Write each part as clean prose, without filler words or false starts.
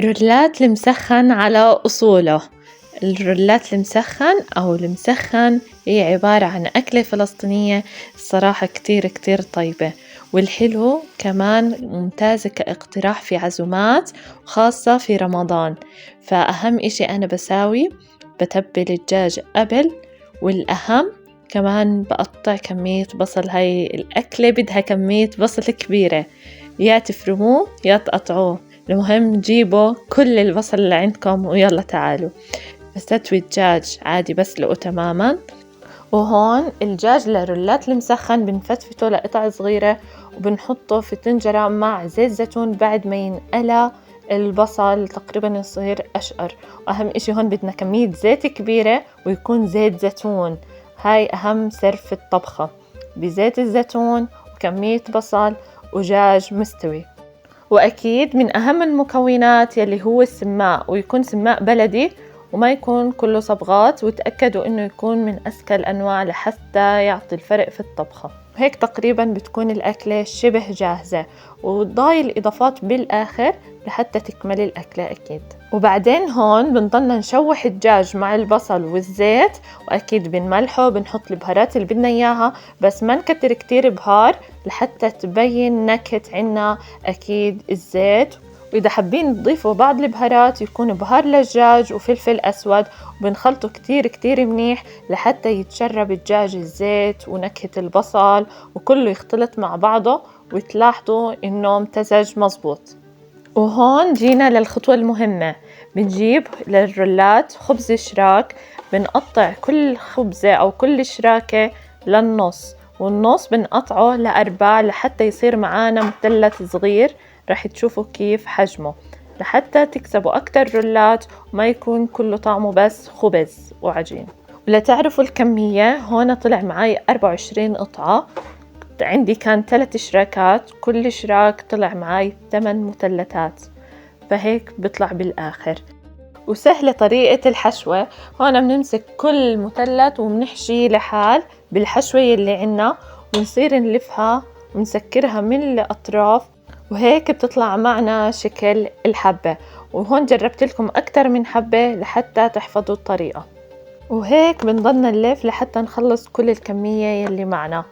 رولات المسخن على أصوله. الرولات المسخن أو المسخن هي عبارة عن أكلة فلسطينية الصراحة كتير كتير طيبة، والحلو كمان ممتازة كاقتراح في عزومات خاصة في رمضان. فأهم إشي أنا بساوي بتبل الدجاج قبل، والأهم كمان بقطع كمية بصل. هاي الأكلة بدها كمية بصل كبيرة، يا تفرموه يا تقطعوه، المهم جيبوا كل البصل اللي عندكم ويلا تعالوا. بستوي الدجاج عادي بسلقه تماما، وهون الدجاج لرولات المسخن بنفتفته لقطع صغيرة وبنحطه في طنجرة مع زيت زيتون بعد ما ينقلى البصل تقريبا يصير أشقر. وأهم إشي هون بدنا كمية زيت كبيرة ويكون زيت زيتون، هاي أهم سر في الطبخة، بزيت الزيتون وكمية بصل ودجاج مستوي. وأكيد من أهم المكونات يلي هو السماق، ويكون سماق بلدي وما يكون كله صبغات، وتأكدوا إنه يكون من أذكى الأنواع لحتى يعطي الفرق في الطبخة. هيك تقريبا بتكون الأكلة شبه جاهزة، وضاي الإضافات بالآخر لحتى تكمل الأكلة أكيد. وبعدين هون بنضلنا نشوح الدجاج مع البصل والزيت، وأكيد بنملحه، بنحط البهارات اللي بدنا إياها بس ما نكتر كتير بهار لحتى تبين نكهة عنا أكيد الزيت. وإذا حابين تضيفوا بعض البهارات يكون بهار للدجاج وفلفل أسود، وبنخلطه كتير كتير منيح لحتى يتشرب الدجاج الزيت ونكهة البصل وكله يختلط مع بعضه، وتلاحظوا إنه امتزج مزبوط. وهون جينا للخطوة المهمة، بنجيب للرولات خبز شراك، بنقطع كل خبزة أو كل شراكة للنص، والنص بنقطعه لأرباع لحتى يصير معانا مثلث صغير، رح تشوفوا كيف حجمه لحتى تكسبوا أكتر رولات وما يكون كله طعمه بس خبز وعجين. ولا تعرفوا الكمية، هون طلع معي 24 قطعة، عندي كان 3 شراكات، كل شراك طلع معي 8 مثلثات، فهيك بيطلع بالآخر. وسهلة طريقة الحشوة، هون بنمسك كل مثلث وبنحشي لحال بالحشوة اللي عنا، ونصير نلفها ونسكرها من الأطراف، وهيك بتطلع معنا شكل الحبة. وهون جربت لكم أكتر من حبة لحتى تحفظوا الطريقة، وهيك بنضلنا نلف لحتى نخلص كل الكمية يلي معنا.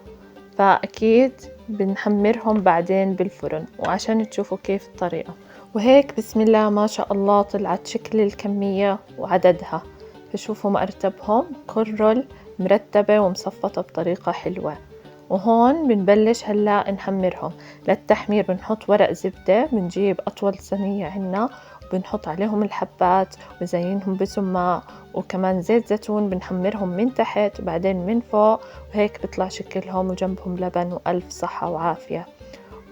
فأكيد بنحمرهم بعدين بالفرن وعشان تشوفوا كيف الطريقة. وهيك بسم الله ما شاء الله طلعت شكل الكمية وعددها، فشوفوا مرتبهم كل رول مرتبة ومصفطة بطريقة حلوة. وهون بنبلش هلأ نحمرهم. للتحمير بنحط ورق زبدة، بنجيب أطول صينية عنا بنحط عليهم الحبات وزينهم بسماق وكمان زيت زيتون، بنحمرهم من تحت وبعدين من فوق، وهيك بيطلع شكلهم وجنبهم لبن وألف صحة وعافية.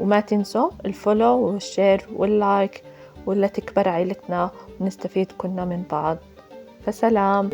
وما تنسوا الفولو والشير واللايك، ولا تكبر عيلتنا ونستفيد كلنا من بعض. فسلام.